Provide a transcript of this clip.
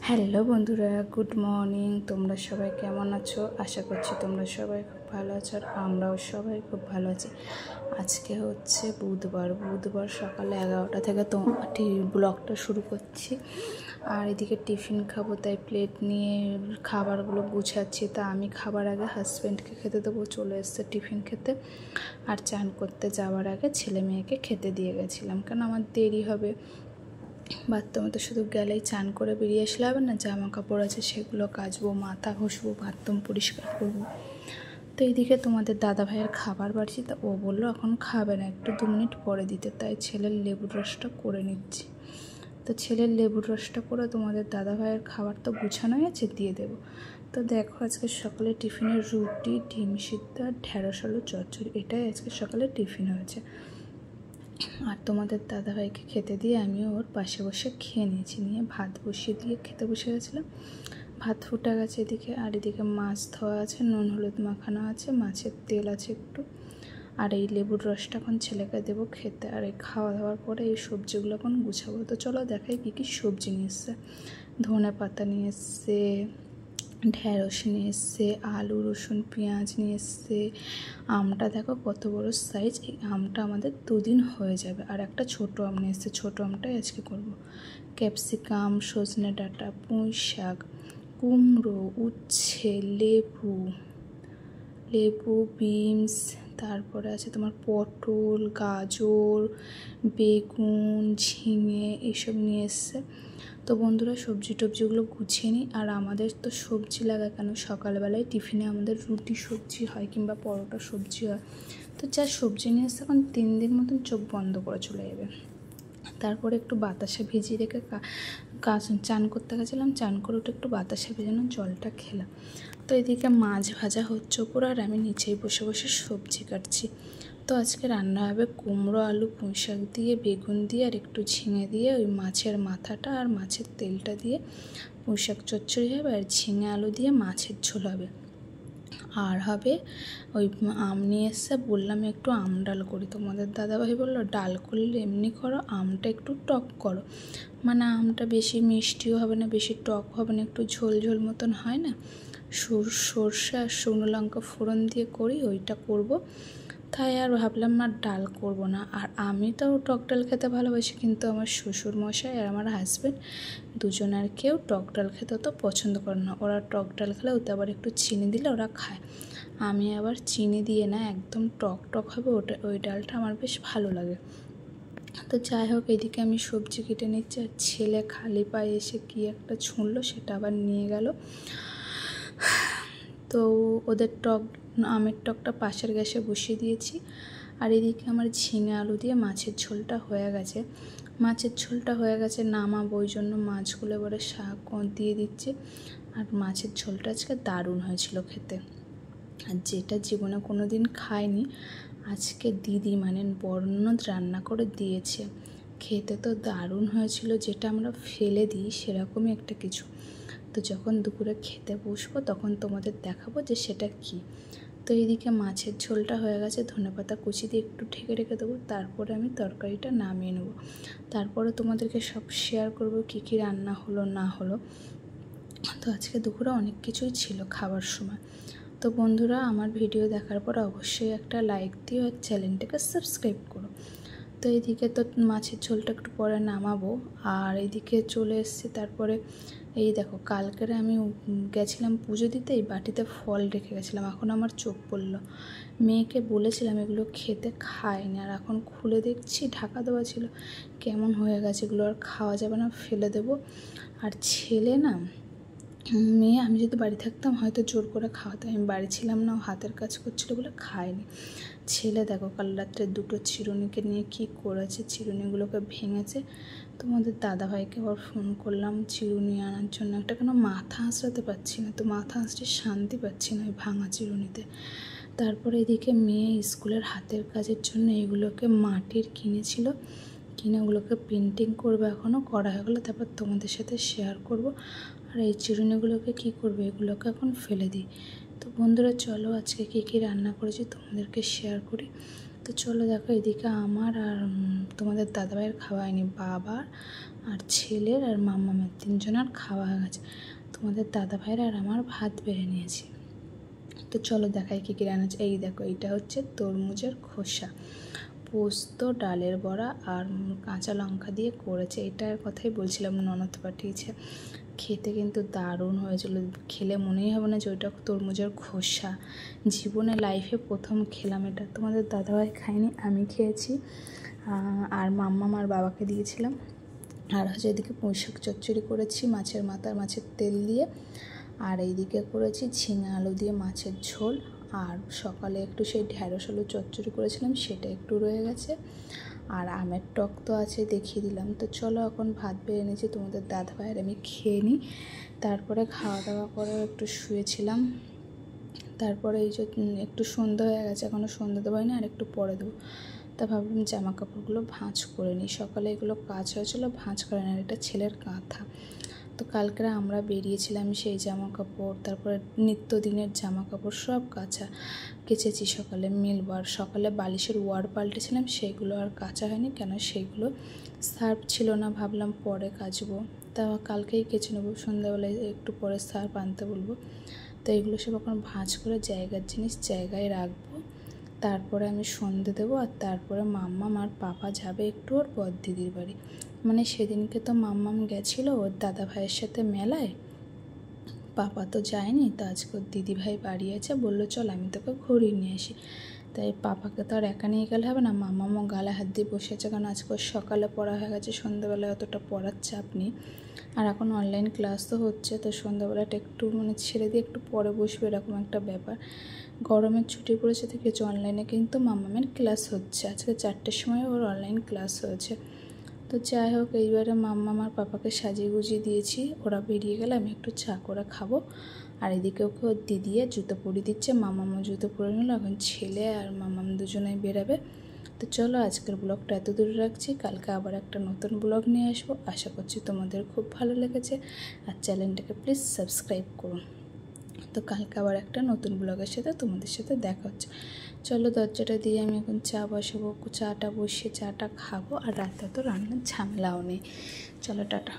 Hello বন্ধুরা, good morning. তোমরা সবাই কেমন আছো? আশা করছি তোমরা সবাই খুব ভালো আছো, আর আমরাও সবাই খুব ভালো আছি। আজকে হচ্ছে বুধবার সকালে 11টা থেকে ব্লগটা শুরু করছি। আর এদিকে টিফিন খাবো, তাই প্লেট নিয়ে খাবারগুলো গুছাচ্ছি। তা আমি খাবার আগে হাজব্যান্ডকে খেতে দেবো, চলে এসছে টিফিন খেতে। আর চান করতে যাওয়ার আগে ছেলে মেয়েকে খেতে দিয়ে গেছিলাম, কারণ আমার দেরি হবে। বাথরুমে তো শুধু গেলেই চান করে বেরিয়ে আসলে হবে না, জামা কাপড় আছে সেগুলো কাচবো, মাথা ঘষবো, বাথরুম পরিষ্কার করবো। তো এইদিকে তোমাদের দাদা ভাইয়ের খাবার বাড়ছি, তা ও বললো এখন খাবে না, একটু 2 মিনিট পরে দিতে। তাই ছেলের লেবুর রসটা করে নিচ্ছি। তো ছেলের লেবুর রসটা করে তোমাদের দাদা ভাইয়ের খাবার তো গুছানোই আছে, দিয়ে দেবো। তো দেখো, আজকে সকালে টিফিনের রুটি, ডিম সিদ্ধ আর ঢেঁড়স আলু চচ্চড়ি, এটাই আজকে সকালে টিফিন হয়েছে। আর তোমাদের দাদাভাইকে খেতে দিয়ে আমিও ওর পাশে বসে খেয়ে নিয়েছি। নিয়ে ভাত বসিয়ে দিয়ে খেতে বসে গেছিলাম। ভাত ফুটে গেছে এদিকে, আর এদিকে মাছ ধোয়া আছে, নুন হলুদ মাখানো আছে, মাছের তেল আছে একটু। আর এই লেবুর রসটা এখন ছেলেকে দেবো খেতে। আর এই খাওয়া দাওয়ার পরে এই সবজিগুলো এখন গুছাবো। তো চলো দেখাই কী কী সবজি নিয়ে এসছে। ধনে পাতা নিয়ে এসছে, ঢেঁড়স নিয়ে এসছে, আলু রসুন পেঁয়াজ নিয়ে এসছে। আমটা দেখো কত বড় সাইজ, এই আমটা আমাদের 2 দিন হয়ে যাবে। আর একটা ছোটো আম নিয়ে এসছে, ছোটো আমটাই আজকে করব। ক্যাপসিকাম, সজনে ডাঁটা, পুঁই শাক, কুমড়ো, উচ্ছে, লেবু, বিনস, তারপরে আছে তোমার পটল, গাজর, বেগুন, ঝিঙে, এইসব নিয়ে এসছে। তো বন্ধুরা, সবজিগুলো গুছিয়ে নিই। আর আমাদের তো সবজি লাগা কেন, সকালবেলায় টিফিনে আমাদের রুটি সবজি হয় কিংবা পরোটা সবজি হয়। তো যা সবজি নিয়ে এসছে এখন 3 দিন মতন চোখ বন্ধ করে চলে যাবে। তারপরে একটু বাতাসা ভিজিয়ে রেখে চান করতে গেছিলাম, চান করে ওটা একটু বাতাসা ভেজানো জলটা খেলাম। তো এদিকে মাছ ভাজা হচ্ছে ওপর, আর আমি নিচেই বসে বসে সবজি কাটছি। তো আজকে রান্না হবে কুমড়ো, আলু, পুঁই শাক দিয়ে, বেগুন দিয়ে আর একটু ঝিঙে দিয়ে, ওই মাছের মাথাটা আর মাছের তেলটা দিয়ে পুঁই শাক চচ্চড়ি হবে, আর ঝিঙে আলু দিয়ে মাছের ঝোল হবে। আর হবে ওই আম নিয়ে এসে বললাম একটু আম ডাল করি। তোমাদের দাদাভাই বললো ডাল করলে এমনি করো, আমটা একটু টক করো, মানে আমটা বেশি মিষ্টিও হবে না, বেশি টক হবে না, একটু ঝোল ঝোল মতন হয় না, সর্ষে আর শুকনো লঙ্কা ফোড়ন দিয়ে করি, ওইটা করব। তাই আর ভাবলাম আর ডাল করব না। আর আমি তো টক ডাল খেতে ভালোবাসি, কিন্তু আমার শ্বশুর মশাই আর আমার হাজব্যান্ড দুজন আর কেউ টক ডাল খেতে তো পছন্দ করে না। ওরা টক ডাল খেলে ওতে আবার একটু চিনি দিলে ওরা খায়। আমি আবার চিনি দিয়ে না, একদম টক টক হবে ওই ডালটা আমার বেশ ভালো লাগে। তো যাই হোক, এদিকে আমি সবজি কেটে নিচ্ছি। আর ছেলে খালি পায়ে এসে কি একটা ছুঁড়লো, সেটা আবার নিয়ে গেল। তো ওদের আমের টকটা পাশের গ্যাসে বসিয়ে দিয়েছি। আর এদিকে আমার ঝিঙে আলু দিয়ে মাছের ঝোলটা হয়ে গেছে, নামাবো, ওই জন্য মাছগুলো এবারে শাক দিয়ে দিচ্ছি। আর মাছের ঝোলটা আজকে দারুণ হয়েছিল খেতে, আর যেটা জীবনে কোনো দিন খাইনি, আজকে দিদি মানে বর্ণদ রান্না করে দিয়েছে। খেতে তো দারুণ হয়েছিল, যেটা আমরা ফেলে দিই সেরকমই একটা কিছু। তো যখন দুপুরে খেতে বসবো তখন তোমাদের দেখাবো যে সেটা কি। তো এইদিকে মাছের ঝোলটা হয়ে গেছে, ধনেপাতা কুচি দিয়ে একটু ঢেকে রেখে দেবো। তারপরে আমি তরকারিটা নামিয়ে নেবো। তারপরে তোমাদেরকে সব শেয়ার করবো কী কী রান্না হলো না হলো। তো আজকে দুপুরে অনেক কিছুই ছিল খাবার সময়। তো বন্ধুরা, আমার ভিডিও দেখার পর অবশ্যই একটা লাইক দিও আর চ্যানেলটাকে সাবস্ক্রাইব করো। তো এইদিকে তো মাছের ঝোলটা একটু পরে নামাবো। আর এইদিকে চলে এসেছি। তারপরে এই দেখো, কালকের আমি গেছিলাম পুজো দিতে, এই বাটিতে ফল রেখে গেছিলাম, এখন আমার চোখ পড়লো। মেয়েকে বলেছিলাম এগুলো খেতে, খায়নি। আর এখন খুলে দেখছি ঢাকা দেওয়া ছিল, কেমন হয়ে গেছে, এগুলো আর খাওয়া যাবে না, ফেলে দেবো। আর ছেলে না, মেয়ে আমি যদি বাড়ি থাকতাম হয়তো জোর করে খাওয়াতাম, আমি বাড়ি ছিলাম না, হাতের কাজ করছিল বলে খায়নি। ছেলে দেখো কাল রাত্রে 2টো চিরুনিকে নিয়ে কী করেছে, চিরুনিগুলোকে ভেঙেছে। তোমাদের দাদাভাইকে আবার ফোন করলাম চিরুনি আনার জন্য, একটা কেন মাথা আঁচড়াতে পারছি না, তো মাথা আঁচড়ে শান্তি পাচ্ছি না ওই ভাঙা চিরুনিতে। তারপরে এদিকে মেয়ে স্কুলের হাতের কাজের জন্য এগুলোকে মাটির কিনেছিল, কিনে ওগুলোকে পেন্টিং করবে, এখনও করা হয়ে গেলো, তারপর তোমাদের সাথে শেয়ার করব। আর এই চিরুনিগুলোকে কী করবে, এগুলোকে এখন ফেলে দিই। তো বন্ধুরা চলো, আজকে কী কী রান্না করেছি তোমাদেরকে শেয়ার করি। তো চলো দেখো, এদিকে আমার আর তোমাদের দাদাভাইয়ের খাওয়া হয়নি, বাবার আর ছেলের আর মামামের 3 জনের খাওয়া হয়ে গেছে। তোমাদের দাদা ভাইয়ের আর আমার ভাত বেড়ে নিয়েছি। তো চলো দেখাই কী কী রান্না আছে। এই দেখো, এইটা হচ্ছে তরমুজের খোসা, পোস্ত, ডালের বড়া আর কাঁচা লঙ্কা দিয়ে করেছে। এটার কথাই বলছিলাম, ননদ পাঠিয়েছে। খেতে কিন্তু দারুণ হয়েছিল, খেলে মনেই হবে না যে ওইটা তরমুজের খোসা। জীবনে লাইফে প্রথম খেলাম এটা। তোমাদের দাদাভাই খায়নি, আমি খেয়েছি। আর মাম্মা আর বাবাকে দিয়েছিলাম। আর হচ্ছে এদিকে পুঁইশাক চচ্চড়ি করেছি, মাছের মাথা, মাছের তেল দিয়ে। আর এইদিকে করেছি ঝিঙে আলু দিয়ে মাছের ঝোল। আর সকালে একটু সেই ঢ্যাঁড়স আলু চচ্চড়ি করেছিলাম, সেটা একটু রয়ে গেছে। আর আমের টক তো আছে, দেখিয়ে দিলাম। তো চলো এখন ভাত বেড়ে নিয়েছি, তোমাদের দাদা ভাইয়ের আমি খেয়ে নিই। তারপরে খাওয়া দাওয়া করে একটু শুয়েছিলাম। তারপরে এই যে একটু সন্ধ্যা হয়ে গেছে, এখনও সন্ধ্যা দেবো না, আর একটু পরে দেবো। তা ভাবলাম জামা কাপড়গুলো ভাঁজ করে নিই। সকালে এগুলো কাজ হয়েছিলো, ভাঁজ করে নিই। এটা ছেলের কাঁথা। তো কালকে আমরা বেরিয়েছিলাম, সেই জামা কাপড়, তারপরে নিত্যদিনের জামা কাপড় সব কাচা কেচেছি সকালে মিলবার। সকালে বালিশের ওয়ার পাল্টেছিলাম, সেইগুলো আর কাচা হয়নি, কেন সেইগুলো সার্ফ ছিল না, ভাবলাম পরে কাচবো। তা কালকেই কেচে নেবো, সন্ধ্যাবেলায় একটু পরে সার্ফ আনতে বলবো। তো এগুলো সব এখন ভাঁজ করে জায়গার জিনিস জায়গায় রাখবো। তারপরে আমি সন্ধে দেবো। আর তারপরে মাম্মাম আর পাপা যাবে একটু ওর বড়দিদির বাড়ি। মানে সেদিনকে তো মাম্মাম গেছিলো ওর দাদা ভাইয়ের সাথে মেলায়, পাপা তো যায়নি। তো আজকে ওর দিদিভাই বাড়ি আছে, বললো চল আমি তোকে ঘুরিয়ে নিয়ে আসি। তাই পাপাকে তো আর একা নিয়ে গেলে হবে না, মাম্মামও গালে হাত দিয়ে বসে আছে, কারণ আজকে ওর সকালে পড়া হয়ে গেছে, সন্ধ্যাবেলায় অতটা পড়ার চাপ নেই। আর এখন অনলাইন ক্লাস তো হচ্ছে, তো সন্ধ্যাবেলাটা একটু মানে ছেড়ে দিয়ে একটু পরে বসবে, এরকম একটা ব্যাপার। গরমের ছুটি পড়েছে তো কিছু অনলাইনে, কিন্তু মাম্মামের ক্লাস হচ্ছে। আজকে 4টের সময় ওর অনলাইন ক্লাস হয়েছে। তো যাই হোক, এইবারে মাম্মা আমার পাপাকে সাজিয়ে গুজিয়ে দিয়েছি, ওরা বেরিয়ে গেলে আমি একটু চা করে খাবো। আর এদিকে ওকে ওর দিদি জুতো পরিয়ে দিচ্ছে, মামামও জুতো পরে নিল। এখন ছেলে আর মামাম দুজনেই বেরাবে। তো চলো আজকের ব্লগটা এত দূরে রাখছি, কালকে আবার একটা নতুন ব্লগ নিয়ে আসবো। আশা করছি তোমাদের খুব ভালো লেগেছে, আর চ্যানেলটাকে প্লিজ সাবস্ক্রাইব করুন। তো কালকে আবার একটা নতুন ব্লগের সাথে তোমাদের সাথে দেখা হচ্ছে। চলো দরজাটা দিয়ে আমি এখন চা বসাবো, চাটা বসিয়ে চাটা খাবো। আর রাতে তো রান্নার ঝামেলাও নেই। চলো টাটা।